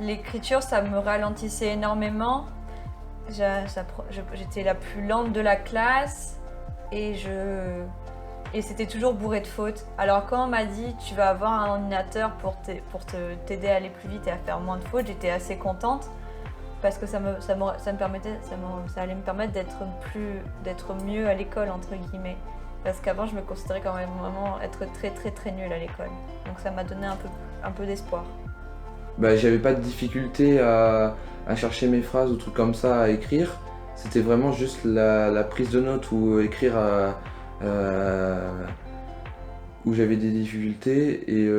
l'écriture, ça me ralentissait énormément. J'étais la plus lente de la classe et c'était toujours bourré de fautes. Alors quand on m'a dit tu vas avoir un ordinateur pour t'aider à aller plus vite et à faire moins de fautes, j'étais assez contente parce que ça allait me permettre d'être mieux à l'école entre guillemets. Parce qu'avant je me considérais quand même vraiment être très très très nulle à l'école. Donc ça m'a donné un peu d'espoir. J'avais pas de difficulté à chercher mes phrases ou trucs comme ça à écrire. C'était vraiment juste la prise de notes ou écrire où j'avais des difficultés et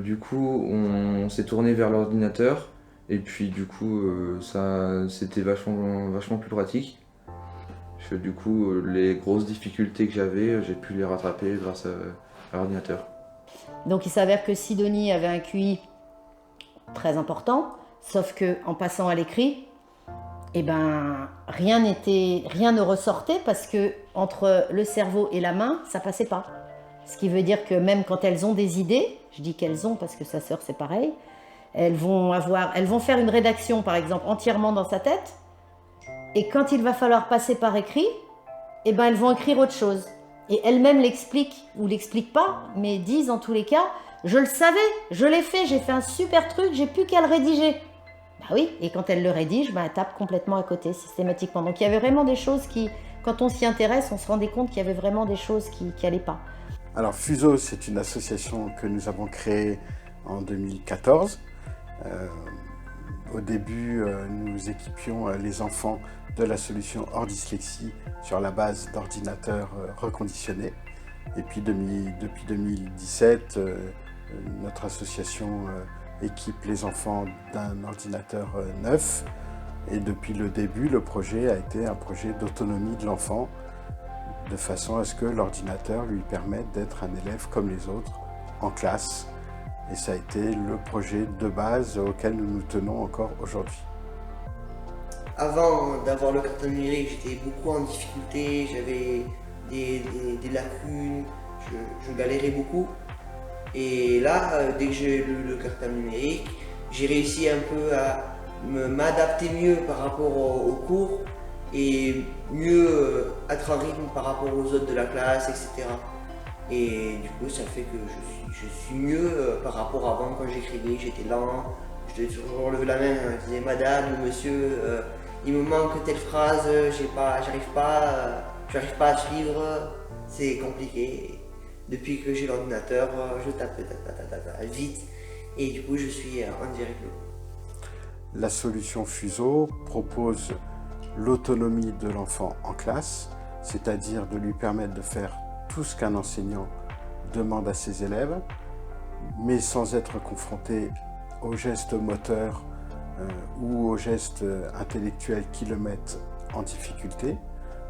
du coup on s'est tourné vers l'ordinateur et puis du coup ça c'était vachement plus pratique. Du coup les grosses difficultés que j'avais, j'ai pu les rattraper grâce à l'ordinateur. Donc il s'avère que Sidonie avait un QI très important, sauf que en passant à l'écrit, rien ne ressortait parce que entre le cerveau et la main, ça passait pas. Ce qui veut dire que même quand elles ont des idées, je dis qu'elles ont parce que sa sœur c'est pareil, elles vont faire une rédaction par exemple entièrement dans sa tête, et quand il va falloir passer par écrit, elles vont écrire autre chose. Et elles-mêmes l'expliquent ou l'expliquent pas, mais disent en tous les cas, je le savais, je l'ai fait, j'ai fait un super truc, j'ai plus qu'à le rédiger. Oui, et quand elle le rédige, elle tape complètement à côté systématiquement. Donc il y avait vraiment des choses qui, quand on s'y intéresse, on se rendait compte qu'il y avait vraiment des choses qui n'allaient pas. Alors Fuseau, c'est une association que nous avons créée en 2014. Au début, nous équipions les enfants de la solution hors dyslexie sur la base d'ordinateurs reconditionnés. Et puis depuis 2017, notre association équipe les enfants d'un ordinateur neuf. Et depuis le début, le projet a été un projet d'autonomie de l'enfant, de façon à ce que l'ordinateur lui permette d'être un élève comme les autres, en classe. Et ça a été le projet de base auquel nous nous tenons encore aujourd'hui. Avant d'avoir le cartable numérique, j'étais beaucoup en difficulté, j'avais des lacunes, je galérais beaucoup. Et là, dès que j'ai eu le cartable numérique, j'ai réussi un peu à m'adapter mieux par rapport aux cours et mieux être en rythme par rapport aux autres de la classe, etc. Et du coup, ça fait que je suis mieux par rapport à avant quand j'écrivais, j'étais lent, je devais toujours lever la main, je disais madame ou monsieur, il me manque telle phrase, j'arrive pas à suivre, c'est compliqué. Depuis que j'ai l'ordinateur, je tape vite et du coup je suis en direct. La solution Fuseau propose l'autonomie de l'enfant en classe, c'est-à-dire de lui permettre de faire tout ce qu'un enseignant demande à ses élèves, mais sans être confronté aux gestes moteurs ou aux gestes intellectuels qui le mettent en difficulté.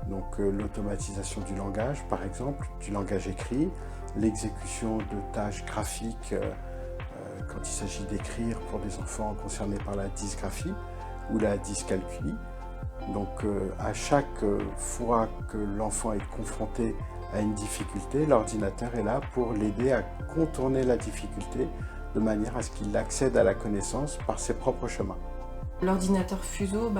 Donc l'automatisation du langage, par exemple, du langage écrit, l'exécution de tâches graphiques quand il s'agit d'écrire pour des enfants concernés par la dysgraphie ou la dyscalculie. Donc à chaque fois que l'enfant est confronté à une difficulté, l'ordinateur est là pour l'aider à contourner la difficulté de manière à ce qu'il accède à la connaissance par ses propres chemins. L'ordinateur Fuseau,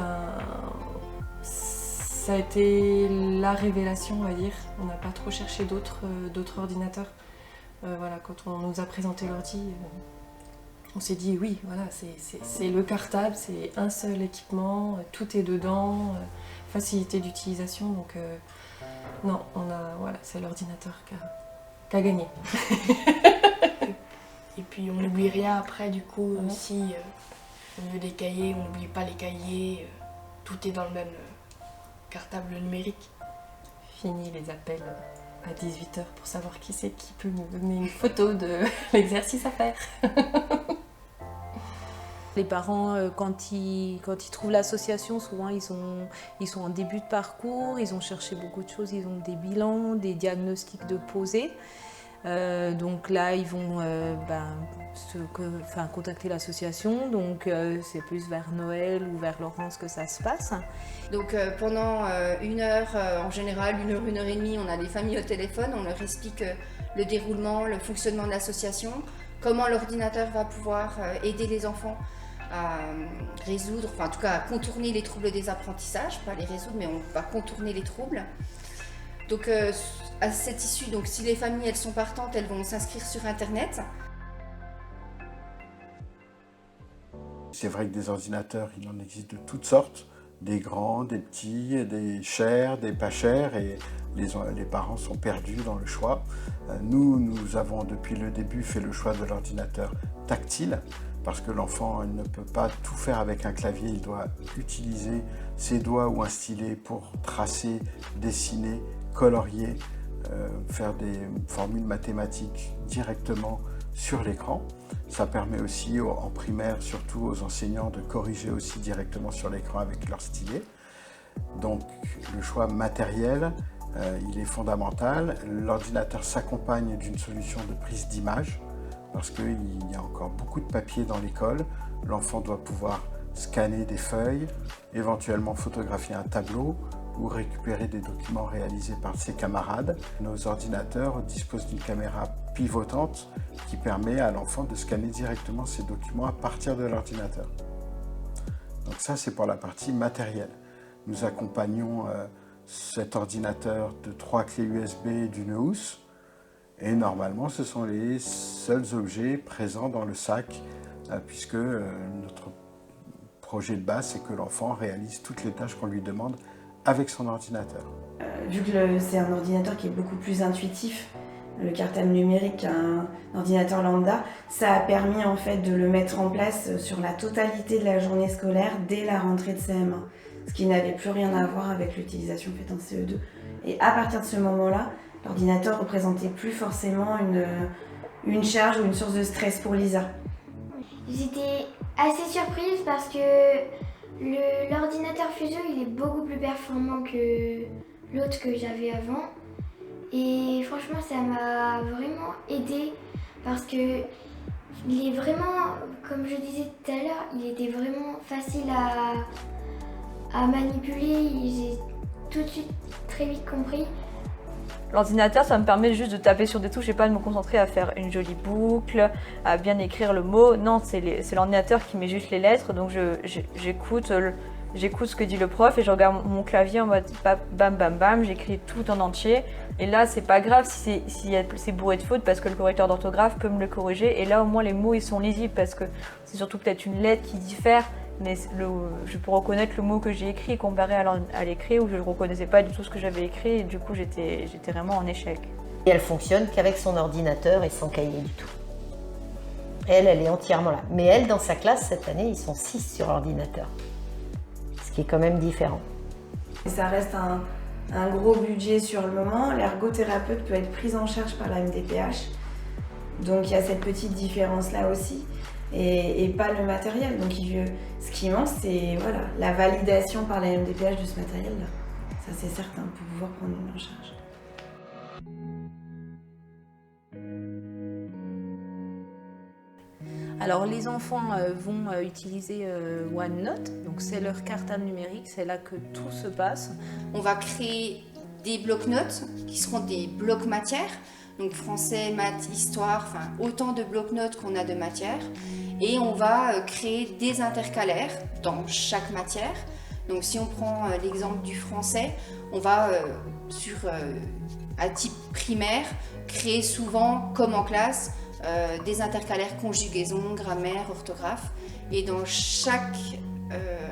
ça a été la révélation, on va dire. On n'a pas trop cherché d'autres ordinateurs. Quand on nous a présenté l'ordi, on s'est dit oui, voilà, c'est le cartable, c'est un seul équipement, tout est dedans, facilité d'utilisation. Donc non, c'est l'ordinateur qui a gagné. Et puis on n'oublie rien après, du coup aussi, au niveau des cahiers, on n'oublie pas les cahiers, tout est dans le même cartable numérique. Fini les appels à 18h pour savoir qui c'est qui peut nous donner une photo de l'exercice à faire. Les parents, quand ils trouvent l'association, souvent ils sont en début de parcours, ils ont cherché beaucoup de choses, ils ont des bilans, des diagnostics de poser. Donc là, ils vont contacter l'association, donc c'est plus vers Noël ou vers Laurence que ça se passe. Donc pendant 1 heure, en général 1 heure et demie, on a des familles au téléphone, on leur explique le déroulement, le fonctionnement de l'association, comment l'ordinateur va pouvoir aider les enfants résoudre, enfin en tout cas à contourner les troubles des apprentissages, pas les résoudre, mais on va contourner les troubles. Donc à cette issue, donc si les familles elles sont partantes, elles vont s'inscrire sur internet. C'est vrai que des ordinateurs, il en existe de toutes sortes, des grands, des petits, des chers, des pas chers, et les parents sont perdus dans le choix. Nous avons depuis le début fait le choix de l'ordinateur tactile, parce que l'enfant ne peut pas tout faire avec un clavier, il doit utiliser ses doigts ou un stylet pour tracer, dessiner, colorier, faire des formules mathématiques directement sur l'écran. Ça permet aussi en primaire, surtout aux enseignants, de corriger aussi directement sur l'écran avec leur stylet. Donc le choix matériel, il est fondamental. L'ordinateur s'accompagne d'une solution de prise d'image, parce qu'il y a encore beaucoup de papier dans l'école. L'enfant doit pouvoir scanner des feuilles, éventuellement photographier un tableau ou récupérer des documents réalisés par ses camarades. Nos ordinateurs disposent d'une caméra pivotante qui permet à l'enfant de scanner directement ses documents à partir de l'ordinateur. Donc ça, c'est pour la partie matérielle. Nous accompagnons cet ordinateur de 3 clés USB et d'une housse. Et normalement, ce sont les seuls objets présents dans le sac, puisque notre projet de base, c'est que l'enfant réalise toutes les tâches qu'on lui demande avec son ordinateur. Vu que c'est un ordinateur qui est beaucoup plus intuitif, le cartable numérique qu'un ordinateur lambda, ça a permis en fait de le mettre en place sur la totalité de la journée scolaire dès la rentrée de CM1, ce qui n'avait plus rien à voir avec l'utilisation faite en CE2. Et à partir de ce moment-là, l'ordinateur représentait plus forcément une charge ou une source de stress pour Lisa. J'étais assez surprise parce que l'ordinateur Fuso il est beaucoup plus performant que l'autre que j'avais avant. Et franchement ça m'a vraiment aidé parce que il est vraiment, comme je disais tout à l'heure, il était vraiment facile à manipuler. J'ai tout de suite très vite compris. L'ordinateur, ça me permet juste de taper sur des touches et pas de me concentrer à faire une jolie boucle, à bien écrire le mot. Non, c'est l'ordinateur qui met juste les lettres, donc j'écoute ce que dit le prof et je regarde mon clavier en mode bam bam bam, j'écris tout en entier. Et là, c'est pas grave si c'est bourré de fautes parce que le correcteur d'orthographe peut me le corriger. Et là, au moins, les mots, ils sont lisibles parce que c'est surtout peut-être une lettre qui diffère. Mais je peux reconnaître le mot que j'ai écrit comparé à l'écrit où je ne reconnaissais pas du tout ce que j'avais écrit et du coup j'étais vraiment en échec. Et elle fonctionne qu'avec son ordinateur et sans cahier du tout. Elle est entièrement là. Mais elle, dans sa classe, cette année, ils sont 6 sur l'ordinateur. Ce qui est quand même différent. Et ça reste un gros budget sur le moment. L'ergothérapeute peut être prise en charge par la MDPH. Donc il y a cette petite différence-là aussi. Et pas le matériel. Donc ce qui manque, c'est voilà, la validation par la MDPH de ce matériel-là. Ça c'est certain, pour pouvoir prendre une en charge. Alors les enfants vont utiliser OneNote, donc c'est leur cartable numérique, c'est là que tout se passe. On va créer des blocs-notes qui seront des blocs matières, donc français, maths, histoire, enfin autant de blocs-notes qu'on a de matières. Et on va créer des intercalaires dans chaque matière. Donc si on prend l'exemple du français, on va à type primaire créer souvent, comme en classe, des intercalaires conjugaison, grammaire, orthographe. Et dans chaque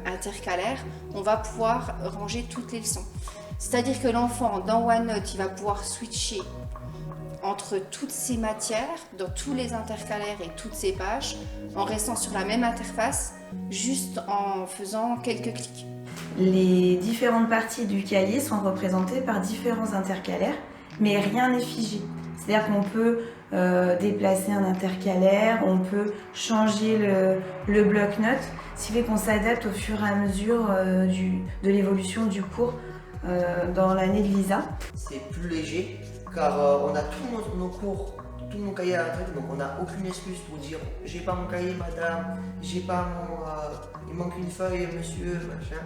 intercalaire, on va pouvoir ranger toutes les leçons. C'est-à-dire que l'enfant, dans OneNote, il va pouvoir switcher entre toutes ces matières, dans tous les intercalaires et toutes ces pages, en restant sur la même interface, juste en faisant quelques clics. Les différentes parties du cahier sont représentées par différents intercalaires, mais rien n'est figé. C'est-à-dire qu'on peut déplacer un intercalaire, on peut changer le bloc-notes, ce qui fait qu'on s'adapte au fur et à mesure de l'évolution du cours dans l'année de Lisa. C'est plus léger car on a tous nos cours, tous nos cahiers à la traite, donc on n'a aucune excuse pour dire j'ai pas mon cahier madame, j'ai pas il manque une feuille monsieur, machin.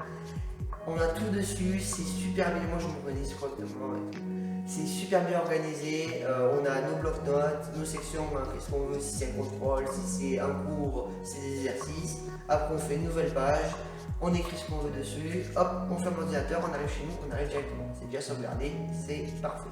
On a tout dessus, c'est super bien, moi je m'organise correctement et tout. c'est super bien organisé, on a nos blocs-notes, nos sections, qu'est-ce qu'on veut, si c'est un contrôle, si c'est un cours, si c'est des exercices. Après on fait une nouvelle page, on écrit ce qu'on veut dessus, hop, on ferme l'ordinateur, on arrive chez nous, on arrive directement. C'est déjà sauvegardé, c'est parfait.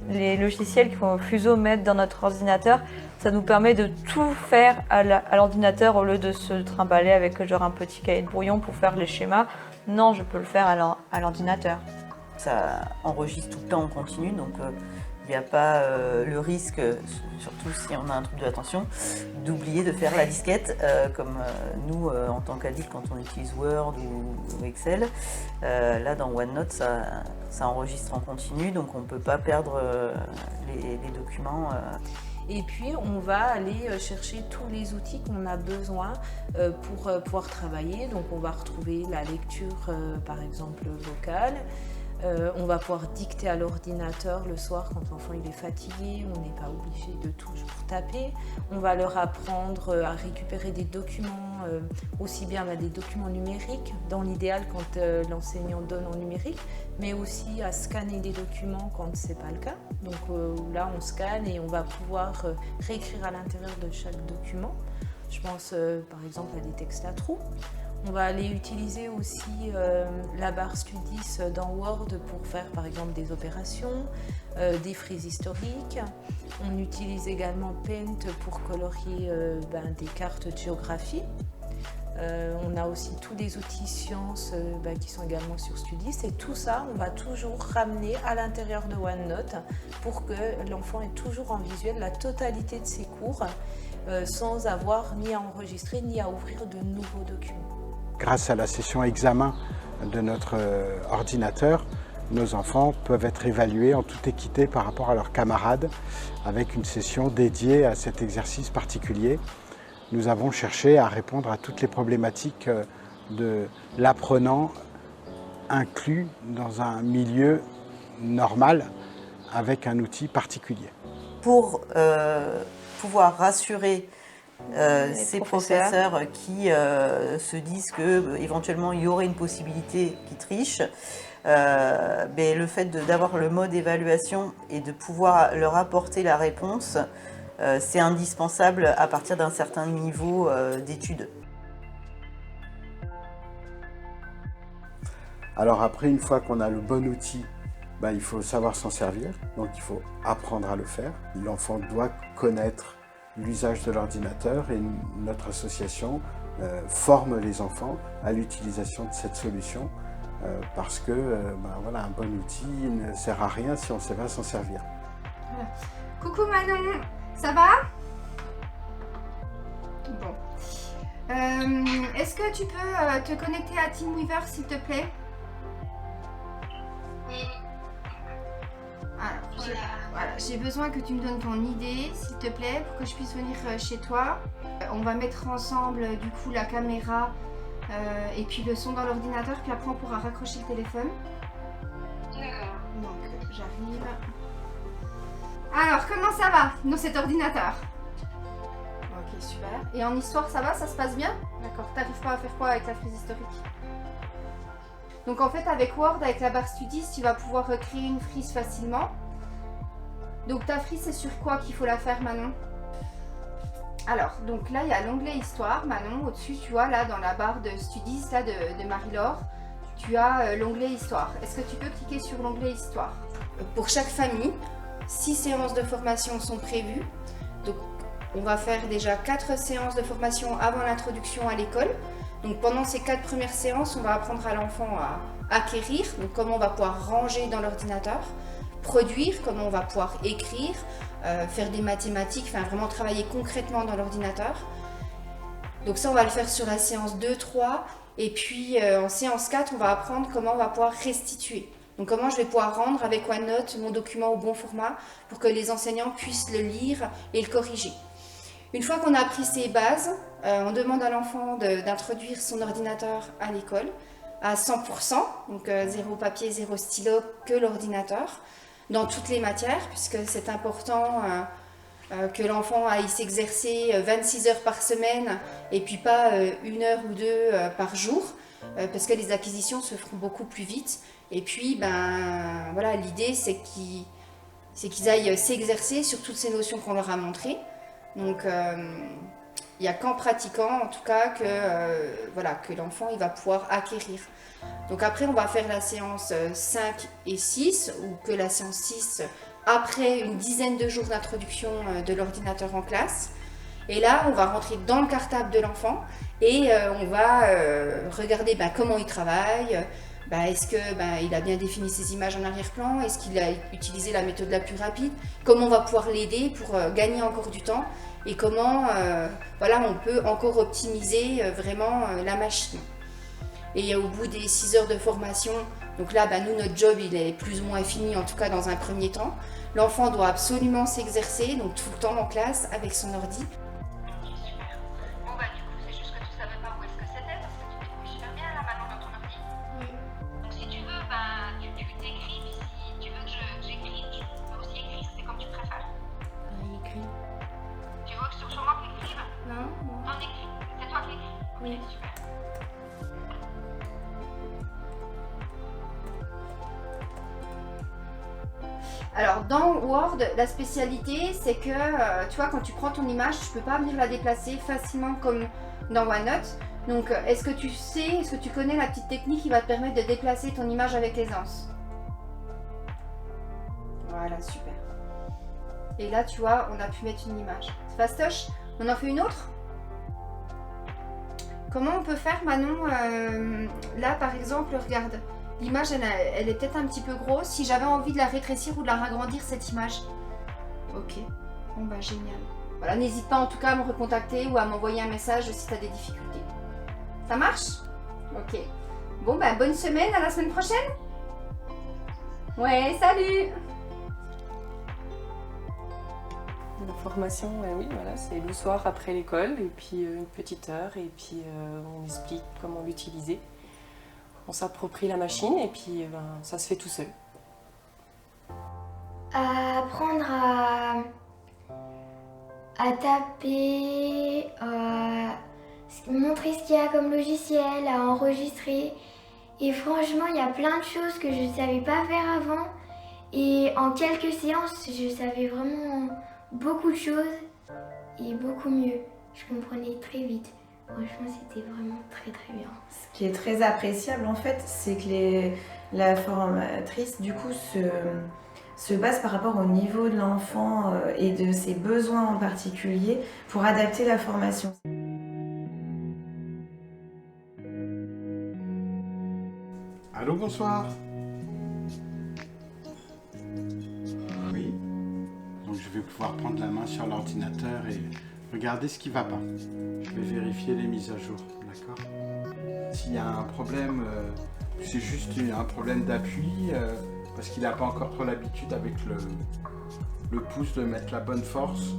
Les logiciels que Fuso met dans notre ordinateur, ça nous permet de tout faire à l'ordinateur au lieu de se trimballer avec genre un petit cahier de brouillon pour faire les schémas. Non, je peux le faire à l'ordinateur. Ça enregistre tout le temps en continu, donc il n'y a pas le risque, surtout si on a un trouble de l'attention, d'oublier de faire la disquette, comme nous, en tant qu'adulte, quand on utilise Word ou Excel. Là, dans OneNote, ça enregistre en continu, donc on ne peut pas perdre les documents. Et puis, on va aller chercher tous les outils qu'on a besoin pour pouvoir travailler. Donc, on va retrouver la lecture, par exemple, vocale. On va pouvoir dicter à l'ordinateur le soir quand l'enfant il est fatigué, on n'est pas obligé de toujours taper. On va leur apprendre à récupérer des documents, aussi bien des documents numériques, dans l'idéal quand l'enseignant donne en numérique, mais aussi à scanner des documents quand ce n'est pas le cas. Donc là on scanne et on va pouvoir réécrire à l'intérieur de chaque document. Je pense par exemple à des textes à trous. On va aller utiliser aussi la barre Studis dans Word pour faire par exemple des opérations, des frises historiques. On utilise également Paint pour colorier des cartes de géographie. On a aussi tous les outils sciences qui sont également sur Studis et tout ça on va toujours ramener à l'intérieur de OneNote pour que l'enfant ait toujours en visuel la totalité de ses cours sans avoir ni à enregistrer ni à ouvrir de nouveaux documents. Grâce à la session examen de notre ordinateur, nos enfants peuvent être évalués en toute équité par rapport à leurs camarades avec une session dédiée à cet exercice particulier. Nous avons cherché à répondre à toutes les problématiques de l'apprenant inclus dans un milieu normal avec un outil particulier. Pour pouvoir rassurer ces professeurs qui se disent qu'éventuellement il y aurait une possibilité qu'ils trichent, le fait d'avoir le mode évaluation et de pouvoir leur apporter la réponse, c'est indispensable à partir d'un certain niveau d'études. Alors après, une fois qu'on a le bon outil, il faut savoir s'en servir, donc il faut apprendre à le faire. L'enfant doit connaître l'usage de l'ordinateur et notre association forme les enfants à l'utilisation de cette solution parce que un bon outil ne sert à rien si on ne sait pas s'en servir. Voilà. Coucou Manon, ça va? Bon. Est-ce que tu peux te connecter à TeamWeaver s'il te plaît? Alors, j'ai besoin que tu me donnes ton idée, s'il te plaît, pour que je puisse venir chez toi. On va mettre ensemble, du coup, la caméra et puis le son dans l'ordinateur, puis après on pourra raccrocher le téléphone. D'accord. Donc, j'arrive. Alors, comment ça va, dans cet ordinateur? Ok, super. Et en histoire, ça va? Ça se passe bien? D'accord. T'arrives pas à faire quoi avec la frise historique? Donc en fait avec Word, avec la barre Studis, tu vas pouvoir recréer une frise facilement. Donc ta frise, c'est sur quoi qu'il faut la faire, Manon? Alors, donc là il y a l'onglet Histoire, Manon, au-dessus tu vois là dans la barre de Studis là, de Marie-Laure, tu as l'onglet Histoire. Est-ce que tu peux cliquer sur l'onglet Histoire? Pour chaque famille, 6 séances de formation sont prévues. Donc on va faire déjà 4 séances de formation avant l'introduction à l'école. Donc pendant ces 4 premières séances, on va apprendre à l'enfant à acquérir, donc comment on va pouvoir ranger dans l'ordinateur, produire, comment on va pouvoir écrire, faire des mathématiques, enfin vraiment travailler concrètement dans l'ordinateur. Donc ça on va le faire sur la séance 2, 3 et puis en séance 4 on va apprendre comment on va pouvoir restituer. Donc comment je vais pouvoir rendre avec OneNote mon document au bon format pour que les enseignants puissent le lire et le corriger. Une fois qu'on a appris ces bases, on demande à l'enfant d'introduire son ordinateur à l'école à 100%, donc zéro papier, zéro stylo, que l'ordinateur, dans toutes les matières, puisque c'est important que l'enfant aille s'exercer 26 heures par semaine et puis pas 1 heure ou 2 par jour. parce que les acquisitions se feront beaucoup plus vite. Et puis, ben, voilà, l'idée, c'est qu'ils aillent s'exercer sur toutes ces notions qu'on leur a montrées. Donc, il n'y a qu'en pratiquant, en tout cas, que l'enfant il va pouvoir acquérir. Donc après, on va faire la séance 5 et 6, ou que la séance 6, après une dizaine de jours d'introduction de l'ordinateur en classe. Et là, on va rentrer dans le cartable de l'enfant et on va regarder comment il travaille. Est-ce qu'il a bien défini ses images en arrière-plan? Est-ce qu'il a utilisé la méthode la plus rapide? Comment on va pouvoir l'aider pour gagner encore du temps? Et comment on peut encore optimiser vraiment la machine. Et au bout des 6 heures de formation, donc là, nous, notre job, il est plus ou moins fini, en tout cas dans un premier temps. L'enfant doit absolument s'exercer, donc tout le temps en classe avec son ordi. Alors dans Word, la spécialité c'est que tu vois, quand tu prends ton image, tu peux pas venir la déplacer facilement comme dans OneNote. Donc est-ce que tu connais la petite technique qui va te permettre de déplacer ton image avec aisance? Voilà, super. Et là tu vois, on a pu mettre une image. C'est fastoche. On en fait une autre? Comment on peut faire, Manon? Là par exemple, regarde. L'image, elle est peut-être un petit peu grosse. Si j'avais envie de la rétrécir ou de la ragrandir, cette image. Ok. Bon, génial. Voilà, n'hésite pas en tout cas à me recontacter ou à m'envoyer un message si tu as des difficultés. Ça marche? Ok. Bon, bonne semaine, à la semaine prochaine. Ouais, salut. La formation, oui, voilà, c'est le soir après l'école, et puis une petite heure, et puis on explique comment l'utiliser. On s'approprie la machine et puis ça se fait tout seul. Apprendre à taper, montrer ce qu'il y a comme logiciel, à enregistrer. Et franchement, il y a plein de choses que je ne savais pas faire avant. Et en quelques séances, je savais vraiment beaucoup de choses et beaucoup mieux. Je comprenais très vite. Franchement, c'était vraiment très très bien. Ce qui est très appréciable en fait, c'est que la formatrice du coup se base par rapport au niveau de l'enfant et de ses besoins en particulier pour adapter la formation. Allô, bonsoir. Oui. Donc je vais pouvoir prendre la main sur l'ordinateur et regarder ce qui ne va pas. Je vais vérifier les mises à jour, d'accord? S'il y a un problème, c'est juste un problème d'appui, parce qu'il n'a pas encore trop l'habitude avec le pouce de mettre la bonne force,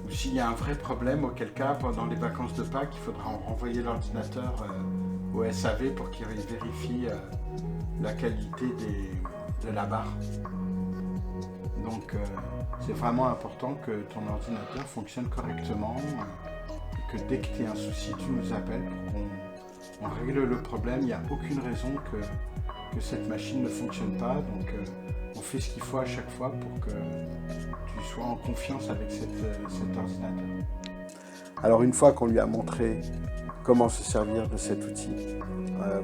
ou s'il y a un vrai problème, auquel cas, pendant les vacances de Pâques, il faudra renvoyer l'ordinateur au SAV pour qu'il vérifie la qualité de la barre. Donc c'est vraiment important que ton ordinateur fonctionne correctement et que dès que tu as un souci, tu nous appelles pour qu'on règle le problème. Il n'y a aucune raison que cette machine ne fonctionne pas. Donc on fait ce qu'il faut à chaque fois pour que tu sois en confiance avec cet ordinateur. Alors une fois qu'on lui a montré comment se servir de cet outil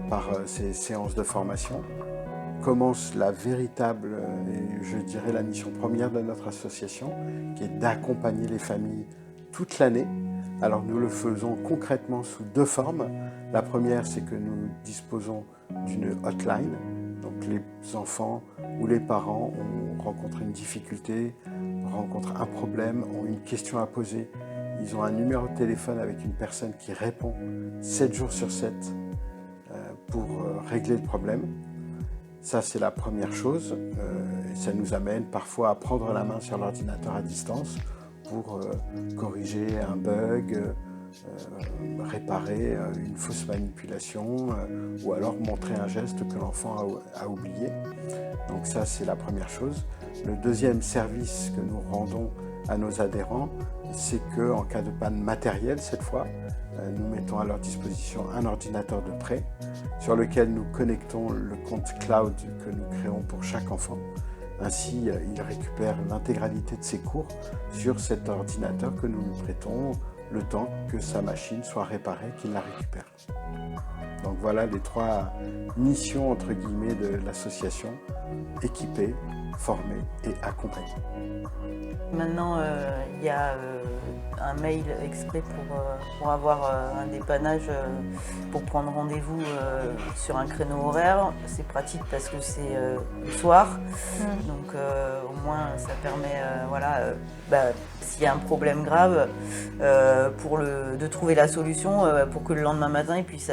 par ces séances de formation, commence la véritable, et je dirais la mission première de notre association, qui est d'accompagner les familles toute l'année. Alors nous le faisons concrètement sous 2 formes. La première, c'est que nous disposons d'une hotline. Donc les enfants ou les parents ont rencontré une difficulté, rencontrent un problème, ont une question à poser. Ils ont un numéro de téléphone avec une personne qui répond 7 jours sur 7 pour régler le problème. Ça, c'est la première chose. Ça nous amène parfois à prendre la main sur l'ordinateur à distance pour corriger un bug, réparer une fausse manipulation ou alors montrer un geste que l'enfant a oublié. Donc ça, c'est la première chose. Le deuxième service que nous rendons à nos adhérents, c'est qu'en cas de panne matérielle, cette fois, nous mettons à leur disposition un ordinateur de prêt sur lequel nous connectons le compte cloud que nous créons pour chaque enfant. Ainsi, il récupère l'intégralité de ses cours sur cet ordinateur que nous lui prêtons le temps que sa machine soit réparée, qu'il la récupère. Donc voilà les 3 missions entre guillemets de l'association: équiper, former et accompagner. Maintenant, il y a un mail exprès pour avoir un dépannage, pour prendre rendez-vous sur un créneau horaire. C'est pratique parce que c'est le soir, donc au moins ça permet, s'il y a un problème grave, de trouver la solution pour que le lendemain matin ils puissent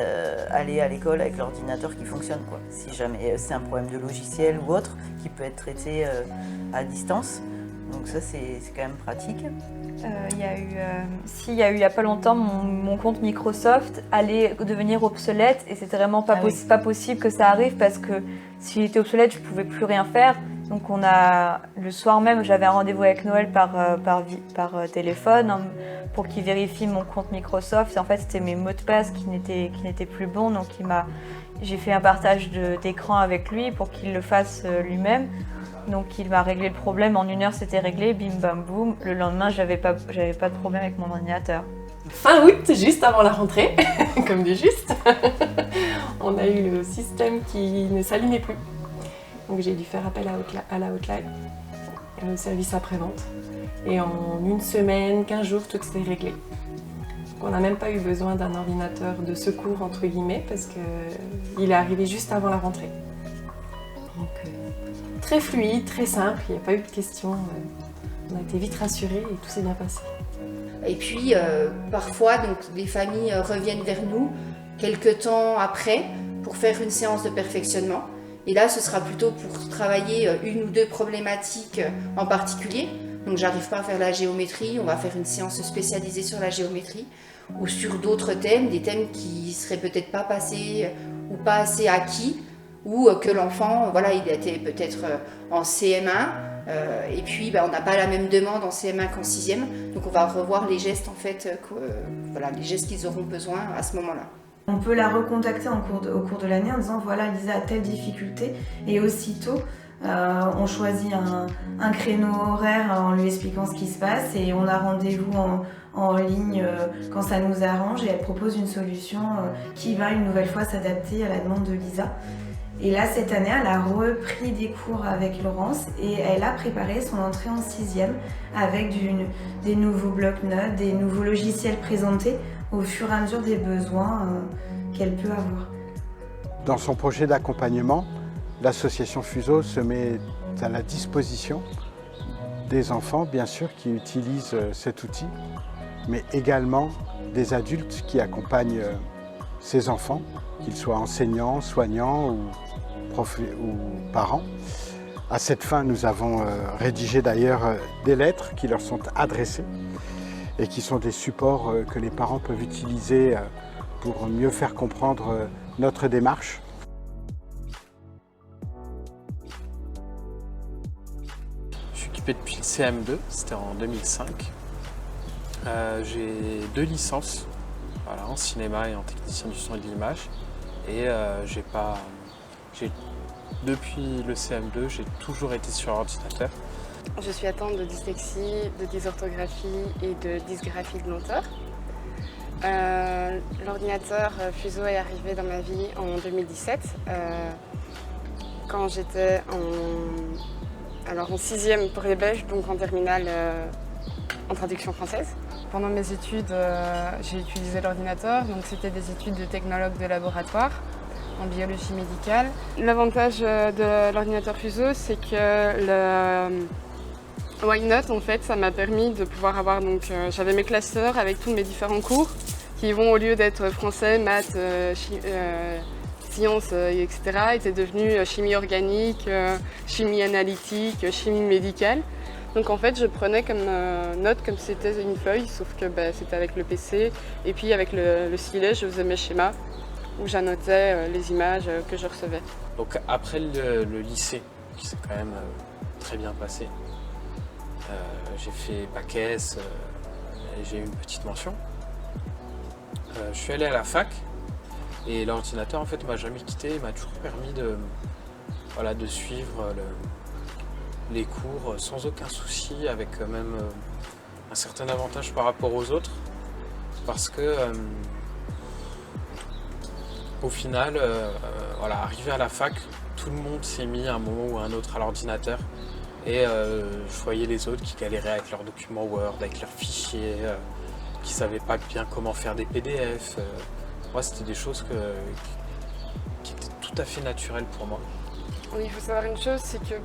aller à l'école avec l'ordinateur qui fonctionne, quoi. Si jamais c'est un problème de logiciel ou autre qui peut être traité à distance. Donc ça, c'est quand même pratique. Il y a eu il y a pas longtemps, mon compte Microsoft allait devenir obsolète et c'était vraiment pas possible que ça arrive parce que s'il était obsolète, je pouvais plus rien faire. Donc le soir même, j'avais un rendez-vous avec Noël par téléphone pour qu'il vérifie mon compte Microsoft. Et en fait, c'était mes mots de passe qui n'étaient plus bons. Donc j'ai fait un partage d'écran avec lui pour qu'il le fasse lui-même. Donc il m'a réglé le problème, en 1 heure c'était réglé, bim bam boum. Le lendemain, j'avais pas de problème avec mon ordinateur. Fin août, juste avant la rentrée, comme de juste, on a eu le système qui ne s'allumait plus. Donc j'ai dû faire appel à la hotline, le service après-vente. Et en 1 semaine, 15 jours, tout s'est réglé. Donc on n'a même pas eu besoin d'un ordinateur de secours, entre guillemets, parce qu'il est arrivé juste avant la rentrée. Donc, très fluide, très simple, il n'y a pas eu de questions. On a été vite rassurés et tout s'est bien passé. Et puis parfois, donc, les familles reviennent vers nous quelques temps après pour faire une séance de perfectionnement. Et là, ce sera plutôt pour travailler 1 ou 2 problématiques en particulier. Donc j'arrive pas à faire la géométrie, on va faire une séance spécialisée sur la géométrie ou sur d'autres thèmes, des thèmes qui seraient peut-être pas passés ou pas assez acquis, ou que l'enfant, il était peut-être en CM1, et puis on n'a pas la même demande en CM1 qu'en 6e, donc on va revoir les gestes en fait, les gestes qu'ils auront besoin à ce moment-là. On peut la recontacter au cours de l'année en disant voilà, Lisa a telle difficulté, et aussitôt on choisit un créneau horaire en lui expliquant ce qui se passe et on a rendez-vous en ligne quand ça nous arrange et elle propose une solution qui va une nouvelle fois s'adapter à la demande de Lisa. Et là, cette année, elle a repris des cours avec Laurence et elle a préparé son entrée en 6e avec des nouveaux bloc-notes, des nouveaux logiciels présentés au fur et à mesure des besoins qu'elle peut avoir. Dans son projet d'accompagnement, l'association Fuseau se met à la disposition des enfants, bien sûr, qui utilisent cet outil, mais également des adultes qui accompagnent ces enfants, qu'ils soient enseignants, soignants ou parents. À cette fin, nous avons rédigé d'ailleurs des lettres qui leur sont adressées et qui sont des supports que les parents peuvent utiliser pour mieux faire comprendre notre démarche. Je suis équipé depuis le CM2, c'était en 2005. J'ai 2 licences en cinéma et en technicien du son et de l'image. Et depuis le CM2, j'ai toujours été sur ordinateur. Je suis atteinte de dyslexie, de dysorthographie et de dysgraphie de lenteur. L'ordinateur Fuseau est arrivé dans ma vie en 2017, quand j'étais en 6e pour les Belges, donc en terminale en traduction française. Pendant mes études, j'ai utilisé l'ordinateur, donc c'était des études de technologue de laboratoire en biologie médicale. L'avantage de l'ordinateur Fuseau, c'est que le OneNote, en fait, ça m'a permis de pouvoir avoir, j'avais mes classeurs avec tous mes différents cours qui vont, au lieu d'être français, maths, sciences, etc., étaient devenus chimie organique, chimie analytique, chimie médicale. Donc en fait, je prenais comme note comme si c'était une feuille, sauf que c'était avec le PC. Et puis avec le stylet, je faisais mes schémas où j'annotais les images que je recevais. Donc après le lycée, qui s'est quand même très bien passé, j'ai fait bac S et j'ai eu une petite mention. je suis allé à la fac et l'ordinateur en fait m'a jamais quitté, il m'a toujours permis de suivre les cours sans aucun souci, avec même un certain avantage par rapport aux autres, parce que au final, arrivé à la fac, tout le monde s'est mis à un moment ou à un autre à l'ordinateur, et je voyais les autres qui galéraient avec leurs documents Word, avec leurs fichiers, qui ne savaient pas bien comment faire des PDF. Moi, c'était des choses qui étaient tout à fait naturelles pour moi. Oui, il faut savoir une chose, c'est que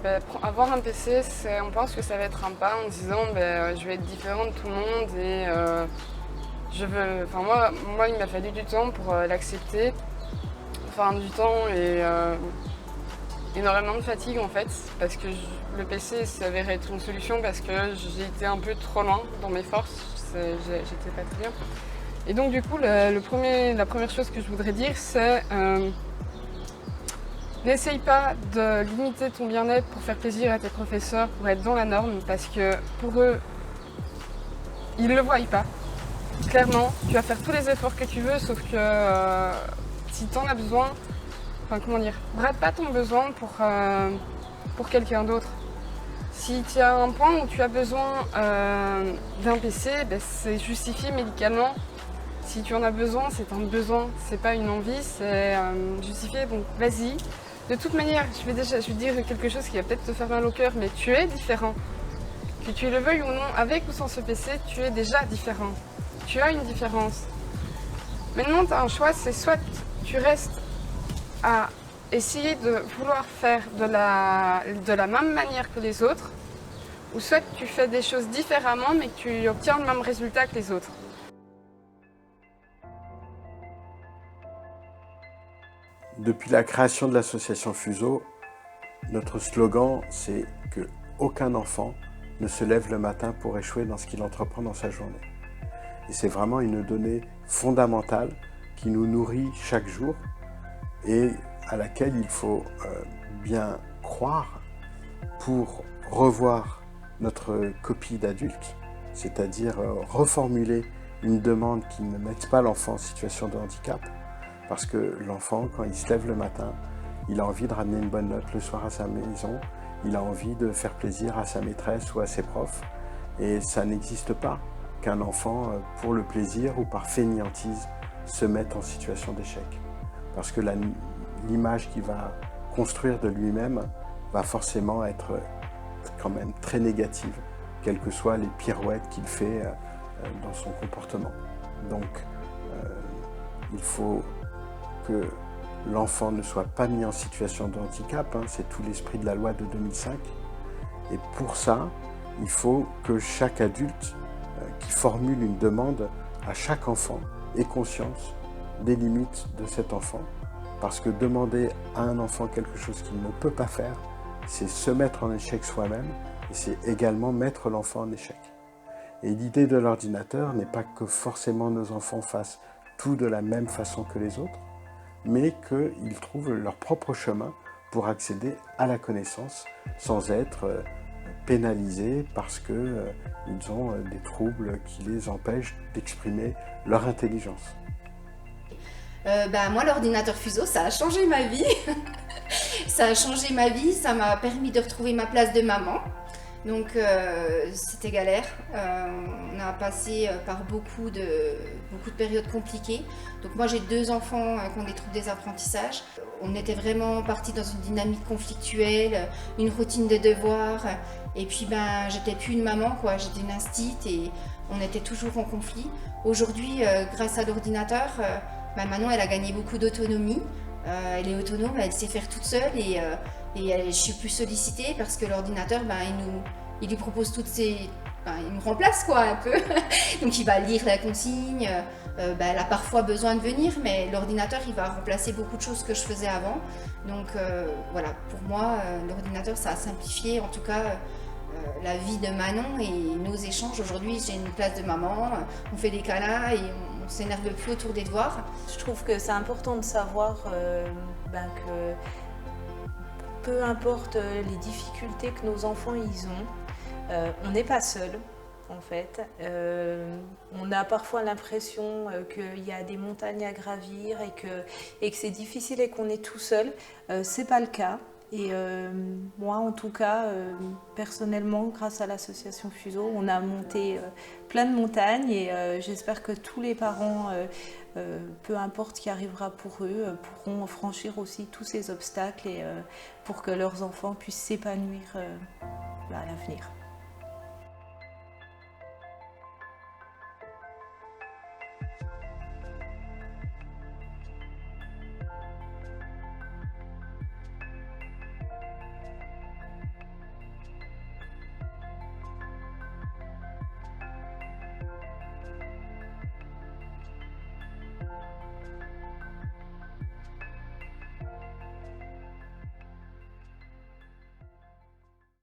avoir un PC, on pense que ça va être un pas en disant je vais être différent de tout le monde et moi il m'a fallu du temps pour l'accepter, du temps et énormément de fatigue en fait, parce que le PC s'avérait être une solution parce que j'ai été un peu trop loin dans mes forces, j'étais pas très bien. Et donc du coup, la première chose que je voudrais dire, c'est n'essaye pas de limiter ton bien-être pour faire plaisir à tes professeurs, pour être dans la norme, parce que pour eux, ils ne le voient pas. Clairement, tu vas faire tous les efforts que tu veux, sauf que si tu en as besoin, brade pas ton besoin pour quelqu'un d'autre. Si tu as un point où tu as besoin d'un PC, c'est justifié médicalement. Si tu en as besoin, c'est un besoin, c'est pas une envie, c'est justifié, donc vas-y. De toute manière, je vais dire quelque chose qui va peut-être te faire mal au cœur, mais tu es différent. Que tu le veuilles ou non, avec ou sans ce PC, tu es déjà différent. Tu as une différence. Maintenant, tu as un choix, c'est soit tu restes à essayer de vouloir faire de la même manière que les autres, ou soit tu fais des choses différemment, mais que tu obtiens le même résultat que les autres. Depuis la création de l'association Fuseau, notre slogan, c'est que aucun enfant ne se lève le matin pour échouer dans ce qu'il entreprend dans sa journée. Et c'est vraiment une donnée fondamentale qui nous nourrit chaque jour et à laquelle il faut bien croire pour revoir notre copie d'adulte, c'est-à-dire reformuler une demande qui ne mette pas l'enfant en situation de handicap. Parce que l'enfant, quand il se lève le matin, il a envie de ramener une bonne note le soir à sa maison, il a envie de faire plaisir à sa maîtresse ou à ses profs. Et ça n'existe pas qu'un enfant, pour le plaisir ou par fainéantise, se mette en situation d'échec. Parce que l'image qu'il va construire de lui-même va forcément être quand même très négative, quelles que soient les pirouettes qu'il fait dans son comportement. Donc, il faut que l'enfant ne soit pas mis en situation de handicap, c'est tout l'esprit de la loi de 2005. Et pour ça, il faut que chaque adulte qui formule une demande à chaque enfant ait conscience des limites de cet enfant. Parce que demander à un enfant quelque chose qu'il ne peut pas faire, c'est se mettre en échec soi-même et c'est également mettre l'enfant en échec. Et l'idée de l'ordinateur n'est pas que forcément nos enfants fassent tout de la même façon que les autres, mais qu'ils trouvent leur propre chemin pour accéder à la connaissance sans être pénalisés parce qu'ils ont des troubles qui les empêchent d'exprimer leur intelligence. Moi, l'ordinateur Fuseau, ça a changé ma vie. Ça a changé ma vie, ça m'a permis de retrouver ma place de maman. Donc c'était galère, on a passé par beaucoup de périodes compliquées. Donc moi j'ai 2 enfants qui ont des troubles des apprentissages. On était vraiment partis dans une dynamique conflictuelle, une routine de devoirs. Et puis j'étais plus une maman, j'étais une instite et on était toujours en conflit. Aujourd'hui, grâce à l'ordinateur, Manon elle a gagné beaucoup d'autonomie. Elle est autonome, elle sait faire toute seule et je suis plus sollicitée parce que l'ordinateur, il lui propose toutes ses... il me remplace un peu. Donc il va lire la consigne, elle a parfois besoin de venir, mais l'ordinateur, il va remplacer beaucoup de choses que je faisais avant. Donc voilà, pour moi, l'ordinateur, ça a simplifié en tout cas la vie de Manon et nos échanges. Aujourd'hui, j'ai une place de maman, on fait des câlins et on s'énerve plus autour des devoirs. Je trouve que c'est important de savoir que peu importe les difficultés que nos enfants ils ont, on n'est pas seul. en fait. On a parfois l'impression qu'il y a des montagnes à gravir et que c'est difficile et qu'on est tout seul. C'est pas le cas. Et moi, en tout cas, personnellement, grâce à l'association Fuseau, on a monté plein de montagnes et j'espère que tous les parents, peu importe ce qui arrivera pour eux, pourront franchir aussi tous ces obstacles et pour que leurs enfants puissent s'épanouir à l'avenir.